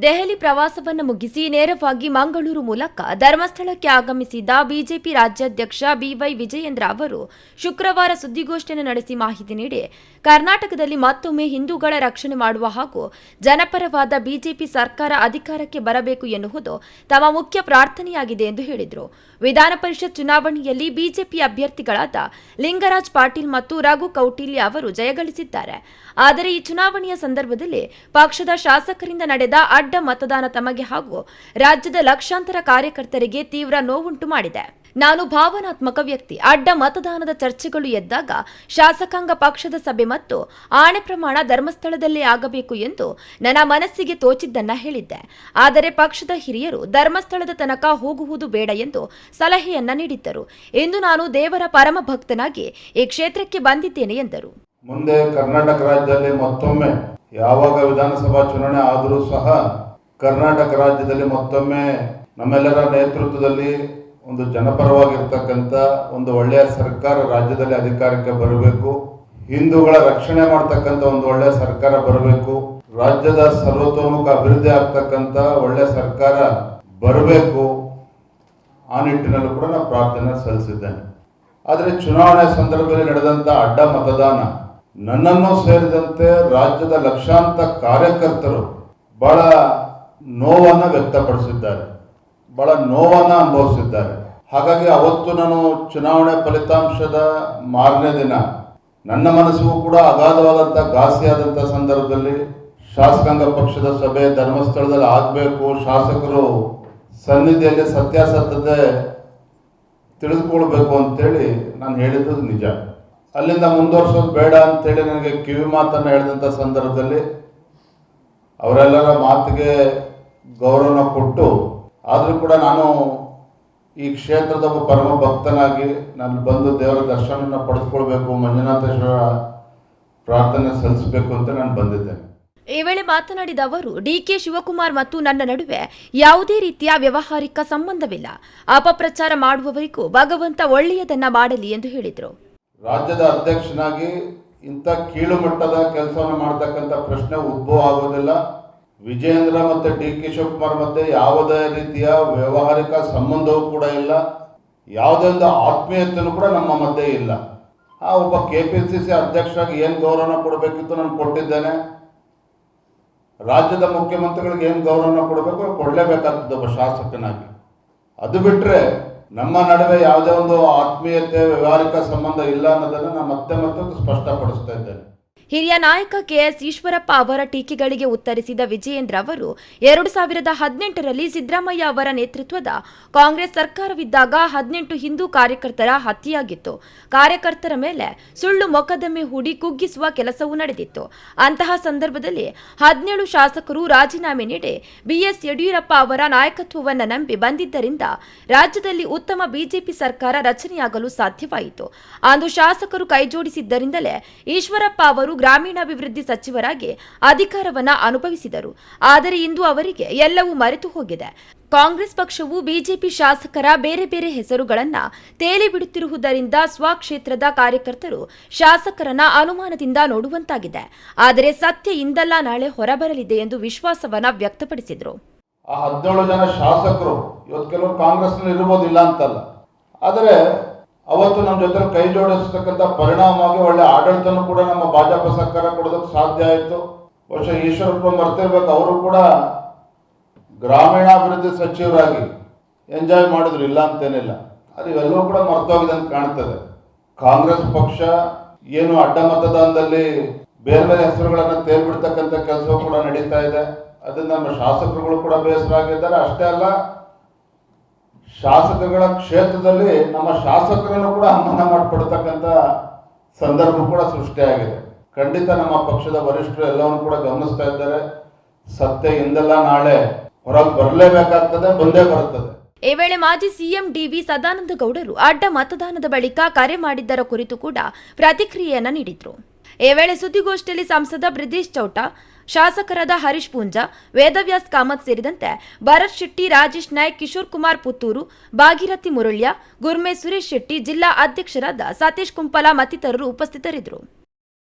ದೆಹಲಿ ಪ್ರವಾಸವನ್ನು ಮುಗಿಸಿ ನೇರವಾಗಿ ಮಂಗಳೂರು ಮೂಲಕ ಧರ್ಮಸ್ಥಳಕ್ಕೆ ಆಗಮಿಸಿದ ಬಿಜೆಪಿ ರಾಜ್ಯಾಧ್ಯಕ್ಷ ಬಿವೈ ವಿಜಯೇಂದ್ರ ಅವರು ಶುಕ್ರವಾರ ಸುದ್ದಿಗೋಷ್ಠಿಯನ್ನು ನಡೆಸಿ ಮಾಹಿತಿ ನೀಡಿ ಕರ್ನಾಟಕದಲ್ಲಿ ಮತ್ತೊಮ್ಮೆ ಹಿಂದೂಗಳ ರಕ್ಷಣೆ ಮಾಡುವ ಹಾಗೂ ಜನಪರವಾದ ಬಿಜೆಪಿ ಸರ್ಕಾರ ಅಧಿಕಾರಕ್ಕೆ ಬರಬೇಕು ಎನ್ನುವುದು ತಮ್ಮ ಮುಖ್ಯ ಪ್ರಾರ್ಥನೆಯಾಗಿದೆ ಎಂದು ಹೇಳಿದರು. ವಿಧಾನ ಪರಿಷತ್ ಚುನಾವಣೆಯಲ್ಲಿ ಬಿಜೆಪಿ ಅಭ್ಯರ್ಥಿಗಳಾದ ಲಿಂಗರಾಜ್ ಪಾಟೀಲ್ ಮತ್ತು ರಘು ಕೌಟಿಲ್ಯ ಅವರು ಜಯಗಳಿಸಿದ್ದಾರೆ. ಆದರೆ ಈ ಚುನಾವಣೆಯ ಸಂದರ್ಭದಲ್ಲಿ ಪಕ್ಷದ ಶಾಸಕರಿಂದ ನಡೆದ ಅಡ್ಡ ಮತದಾನ ತಮಗೆ ಹಾಗೂ ರಾಜ್ಯದ ಲಕ್ಷಾಂತರ ಕಾರ್ಯಕರ್ತರಿಗೆ ತೀವ್ರ ನೋವುಂಟು ಮಾಡಿದೆ. ನಾನು ಭಾವನಾತ್ಮಕ ವ್ಯಕ್ತಿ. ಅಡ್ಡ ಮತದಾನದ ಚರ್ಚೆಗಳು ಎದ್ದಾಗ ಶಾಸಕಾಂಗ ಪಕ್ಷದ ಸಭೆ ಮತ್ತು ಆಣೆ ಪ್ರಮಾಣ ಧರ್ಮಸ್ಥಳದಲ್ಲೇ ಆಗಬೇಕು ಎಂದು ನನ್ನ ಮನಸ್ಸಿಗೆ ತೋಚಿದ್ದನ್ನ ಹೇಳಿದ್ದೆ. ಆದರೆ ಪಕ್ಷದ ಹಿರಿಯರು ಧರ್ಮಸ್ಥಳದ ತನಕ ಹೋಗುವುದು ಬೇಡ ಎಂದು ಸಲಹೆಯನ್ನ ನೀಡಿದ್ದರು. ಇಂದು ನಾನು ದೇವರ ಪರಮ ಭಕ್ತನಾಗಿ ಈ ಕ್ಷೇತ್ರಕ್ಕೆ ಬಂದಿದ್ದೇನೆ ಎಂದರು. ಮುಂದೆ ಕರ್ನಾಟಕ ರಾಜ್ಯದಲ್ಲಿ ಮತ್ತೊಮ್ಮೆ ಯಾವಾಗ ವಿಧಾನಸಭಾ ಚುನಾವಣೆ ಆದರೂ ಸಹ ಕರ್ನಾಟಕ ರಾಜ್ಯದಲ್ಲಿ ಮತ್ತೊಮ್ಮೆ ನಮ್ಮೆಲ್ಲರ ನೇತೃತ್ವದಲ್ಲಿ ಒಂದು ಜನಪರವಾಗಿರ್ತಕ್ಕಂಥ ಒಂದು ಒಳ್ಳೆಯ ಸರ್ಕಾರ ರಾಜ್ಯದಲ್ಲಿ ಅಧಿಕಾರಕ್ಕೆ ಬರಬೇಕು. ಹಿಂದೂಗಳ ರಕ್ಷಣೆ ಮಾಡ್ತಕ್ಕಂಥ ಒಂದು ಒಳ್ಳೆಯ ಸರ್ಕಾರ ಬರಬೇಕು. ರಾಜ್ಯದ ಸರ್ವತೋಮುಖ ಅಭಿವೃದ್ಧಿ ಆಗ್ತಕ್ಕಂಥ ಒಳ್ಳೆಯ ಸರ್ಕಾರ ಬರಬೇಕು. ಆ ನಿಟ್ಟಿನಲ್ಲೂ ಕೂಡ ನಾನು ಪ್ರಾರ್ಥನೆ ಸಲ್ಲಿಸಿದ್ದೇನೆ. ಆದರೆ ಚುನಾವಣೆ ಸಂದರ್ಭದಲ್ಲಿ ನಡೆದಂಥ ಅಡ್ಡ ಮತದಾನ ನನ್ನನ್ನು ಸೇರಿದಂತೆ ರಾಜ್ಯದ ಲಕ್ಷಾಂತರ ಕಾರ್ಯಕರ್ತರು ಬಹಳ ನೋವನ್ನು ವ್ಯಕ್ತಪಡಿಸಿದ್ದಾರೆ, ಬಹಳ ನೋವನ್ನು ಅನುಭವಿಸಿದ್ದಾರೆ. ಹಾಗಾಗಿ ಅವತ್ತು ನಾನು ಚುನಾವಣೆ ಫಲಿತಾಂಶದ ಮಾರನೇ ದಿನ ನನ್ನ ಮನಸ್ಸಿಗೂ ಕೂಡ ಅಗಾಧವಾದಂಥ ಘಾಸಿಯಾದಂಥ ಸಂದರ್ಭದಲ್ಲಿ ಶಾಸಕಾಂಗ ಪಕ್ಷದ ಸಭೆ ಧರ್ಮಸ್ಥಳದಲ್ಲಿ ಆಗಬೇಕು, ಶಾಸಕರು ಸನ್ನಿಧಿಯಲ್ಲಿ ಸತ್ಯಾಸತ್ಯತೆ ತಿಳಿದುಕೊಳ್ಬೇಕು ಅಂತೇಳಿ ನಾನು ಹೇಳಿದ್ದು ನಿಜ. ಅಲ್ಲಿಂದ ಮುಂದುವರ್ಸೋದು ಬೇಡ ಅಂತೇಳಿ ನನಗೆ ಕಿವಿ ಮಾತನ್ನು ಹೇಳಿದಂಥ ಸಂದರ್ಭದಲ್ಲಿ ಅವರೆಲ್ಲರ ಮಾತಿಗೆ ಗೌರವನ ಕೊಟ್ಟು, ಆದರೂ ಕೂಡ ನಾನು ಈ ಕ್ಷೇತ್ರದ ಒಬ್ಬ ಪರಮ ಭಕ್ತನಾಗಿ ನಾನು ಬಂದು ದೇವರ ದರ್ಶನವನ್ನು ಪಡೆದುಕೊಳ್ಬೇಕು, ಮಂಜುನಾಥೇಶ್ವರ ಪ್ರಾರ್ಥನೆ ಸಲ್ಲಿಸಬೇಕು ಅಂತ ನಾನು ಬಂದಿದ್ದೇನೆ. ಈ ವೇಳೆ ಮಾತನಾಡಿದ ಅವರು, ಡಿಕೆ ಶಿವಕುಮಾರ್ ಮತ್ತು ನನ್ನ ನಡುವೆ ಯಾವುದೇ ರೀತಿಯ ವ್ಯವಹಾರಿಕ ಸಂಬಂಧವಿಲ್ಲ. ಅಪಪ್ರಚಾರ ಮಾಡುವವರಿಗೂ ಭಗವಂತ ಒಳ್ಳೆಯದನ್ನ ಮಾಡಲಿ ಎಂದು ಹೇಳಿದರು. ರಾಜ್ಯದ ಅಧ್ಯಕ್ಷನಾಗಿ ಇಂಥ ಕೀಳು ಮಟ್ಟದ ಕೆಲಸವನ್ನು ಮಾಡತಕ್ಕಂಥ ಪ್ರಶ್ನೆ ಉದ್ಭವ ಆಗೋದಿಲ್ಲ. ವಿಜಯೇಂದ್ರ ಮತ್ತು ಡಿಕೆ ಶಿವಕುಮಾರ್ ಮಧ್ಯೆ ಯಾವುದೇ ರೀತಿಯ ವ್ಯವಹಾರಿಕ ಸಂಬಂಧವೂ ಕೂಡ ಇಲ್ಲ. ಯಾವುದೇ ಒಂದು ಆತ್ಮೀಯತೆಯೂ ಕೂಡ ನಮ್ಮ ಮಧ್ಯೆ ಇಲ್ಲ. ಒಬ್ಬ KPCC ಅಧ್ಯಕ್ಷರಾಗಿ ಏನು ಗೌರವನ ಕೊಡಬೇಕಿತ್ತು ನಾನು ಕೊಟ್ಟಿದ್ದೇನೆ. ರಾಜ್ಯದ ಮುಖ್ಯಮಂತ್ರಿಗಳಿಗೆ ಏನು ಗೌರವನ ಕೊಡಬೇಕು ಕೊಡಲೇಬೇಕಾಗ್ತದೆ ಒಬ್ಬ ಶಾಸಕನಾಗಿ. ಅದು ಬಿಟ್ಟರೆ ನಮ್ಮ ನಡುವೆ ಯಾವುದೇ ಒಂದು ಆತ್ಮೀಯತೆ ವ್ಯವಹಾರಿಕ ಸಂಬಂಧ ಇಲ್ಲ ಅನ್ನೋದನ್ನು ನಾನು ಮತ್ತೆ ಸ್ಪಷ್ಟಪಡಿಸ್ತಾ ಇದ್ದೇನೆ. ಹಿರಿಯ ನಾಯಕ ಕೆಎಸ್ ಈಶ್ವರಪ್ಪ ಅವರ ಟೀಕೆಗಳಿಗೆ ಉತ್ತರಿಸಿದ ವಿಜಯೇಂದ್ರ ಅವರು 2018ರಲ್ಲಿ ಸಿದ್ದರಾಮಯ್ಯ ಅವರ ನೇತೃತ್ವದ ಕಾಂಗ್ರೆಸ್ ಸರ್ಕಾರವಿದ್ದಾಗ 18 ಹಿಂದೂ ಕಾರ್ಯಕರ್ತರ ಹತ್ಯೆಯಾಗಿತ್ತು. ಕಾರ್ಯಕರ್ತರ ಮೇಲೆ ಸುಳ್ಳು ಮೊಕದ್ದಮೆ ಹೂಡಿ ಕುಗ್ಗಿಸುವ ಕೆಲಸವೂ ನಡೆದಿತ್ತು. ಅಂತಹ ಸಂದರ್ಭದಲ್ಲಿ 17 ಶಾಸಕರು ರಾಜೀನಾಮೆ ನೀಡಿ ಬಿಎಸ್ ಯಡಿಯೂರಪ್ಪ ಅವರ ನಾಯಕತ್ವವನ್ನು ನಂಬಿ ಬಂದಿದ್ದರಿಂದ ರಾಜ್ಯದಲ್ಲಿ ಉತ್ತಮ ಬಿಜೆಪಿ ಸರ್ಕಾರ ರಚನೆಯಾಗಲು ಸಾಧ್ಯವಾಯಿತು. ಅಂದು ಶಾಸಕರು ಕೈಜೋಡಿಸಿದ್ದರಿಂದಲೇ ಈಶ್ವರಪ್ಪ ಅವರು ಗ್ರಾಮೀಣಾಭಿವೃದ್ಧಿ ಸಚಿವರಾಗಿ ಅಧಿಕಾರವನ್ನ ಅನುಭವಿಸಿದರು. ಆದರೆ ಇಂದು ಅವರಿಗೆ ಎಲ್ಲವೂ ಮರೆತು ಹೋಗಿದೆ. ಕಾಂಗ್ರೆಸ್ ಪಕ್ಷವು ಬಿಜೆಪಿ ಶಾಸಕರ ಬೇರೆ ಬೇರೆ ಹೆಸರುಗಳನ್ನ ತೇಲಿ ಬಿಡುತ್ತಿರುವುದರಿಂದ ಸ್ವಕ್ಷೇತ್ರದ ಕಾರ್ಯಕರ್ತರು ಶಾಸಕರನ್ನ ಅನುಮಾನದಿಂದ ನೋಡುವಂತಾಗಿದೆ. ಆದರೆ ಸತ್ಯ ಇಂದಲ್ಲ ನಾಳೆ ಹೊರಬರಲಿದೆ ಎಂದು ವಿಶ್ವಾಸವನ್ನ ವ್ಯಕ್ತಪಡಿಸಿದರು. 17 ಜನ ಶಾಸಕರು ಇವತ್ತು ಕೆಲವರು ಕಾಂಗ್ರೆಸ್ನಲ್ಲಿ ಇರಬಹುದಿಲ್ಲ ಅಂತಲ್ಲ, ಆದರೆ ಅವತ್ತು ನಮ್ಮ ಜೊತೆ ಕೈ ಜೋಡಿಸ್ತಕ್ಕಂಥ ಪರಿಣಾಮವಾಗಿ ಒಳ್ಳೆ ಆಡಳಿತನೂ ಕೂಡ ನಮ್ಮ ಭಾಜಪ ಸರ್ಕಾರ ಕೊಡೋದಕ್ಕೆ ಸಾಧ್ಯ ಆಯಿತು. ಬಹುಶಃ ಈಶ್ವರಪ್ಪ ಮರ್ತಿರ್ಬೇಕು, ಅವರು ಕೂಡ ಗ್ರಾಮೀಣಾಭಿವೃದ್ಧಿ ಸಚಿವರಾಗಿ ಎಂಜಾಯ್ ಮಾಡಿದ್ರು, ಇಲ್ಲ ಅಂತೇನಿಲ್ಲ. ಅದು ಇವೆಲ್ಲವೂ ಕೂಡ ಮರ್ತೋಗಿದೆ ಅಂತ ಕಾಣ್ತದೆ. ಕಾಂಗ್ರೆಸ್ ಪಕ್ಷ ಏನು ಅಡ್ಡ ಮತದಾನದಲ್ಲಿ ಬೇರೆ ಬೇರೆ ಹೆಸರುಗಳನ್ನು ತೇಲ್ಬಿಡ್ತಕ್ಕಂಥ ಕೆಲಸವೂ ಕೂಡ ನಡೀತಾ ಇದೆ. ಅದರಿಂದ ನಮ್ಮ ಶಾಸಕರುಗಳು ಕೂಡ ಬೇಸರ ಆಗಿದ್ದಾರೆ. ಅಷ್ಟೇ ಅಲ್ಲ, ಶಾಸಕಗಳ ಕ್ಷೇತ್ರದಲ್ಲಿ ನಮ್ಮ ಶಾಸಕರನ್ನು ಕೂಡ ಅವಮಾನ ಮಾಡಿಕೊಡ್ತಕ್ಕಂಥ ಸಂದರ್ಭ ಕೂಡ ಸೃಷ್ಟಿಯಾಗಿದೆ. ಖಂಡಿತ ನಮ್ಮ ಪಕ್ಷದ ವರಿಷ್ಠರು ಎಲ್ಲವನ್ನು ಕೂಡ ಗಮನಿಸ್ತಾ ಇದ್ದಾರೆ. ಸತ್ಯ ಇಂದಲ್ಲ ನಾಳೆ ಹೊರಗೆ ಬರಲೇಬೇಕಾಗ್ತದೆ, ಬಂದೇ ಬರುತ್ತದೆ. ಈ ವೇಳೆ ಮಾಜಿ ಸಿಎಂ ಡಿವಿ ಸದಾನಂದ ಗೌಡರು ಅಡ್ಡ ಮತದಾನದ ಬಳಿಕ ಕರೆ ಮಾಡಿದ್ದರ ಕುರಿತು ಕೂಡ ಪ್ರತಿಕ್ರಿಯೆಯನ್ನ ನೀಡಿದ್ರು. ಈ ವೇಳೆ ಸುದ್ದಿಗೋಷ್ಠಿಯಲ್ಲಿ ಸಂಸದ ಬ್ರಿಜೇಶ್ ಚೌಟ, ಶಾಸಕರಾದ ಹರೀಶ್ ಪೂಂಜಾ, ವೇದವ್ಯಾಸ್ ಕಾಮತ್ ಸೇರಿದಂತೆ ಭರತ್ ಶೆಟ್ಟಿ, ರಾಜೇಶ್ ನಾಯ್ಕ್, ಕಿಶೋರ್ ಕುಮಾರ್ ಪುತ್ತೂರು, ಭಾಗೀರಥಿ ಮುರಳ್ಯ, ಗುರ್ಮೆ ಸುರೇಶ್ ಶೆಟ್ಟಿ, ಜಿಲ್ಲಾ ಅಧ್ಯಕ್ಷರಾದ ಸತೀಶ್ ಕುಂಪಲ ಮತ್ತಿತರರು ಉಪಸ್ಥಿತರಿದ್ದರು.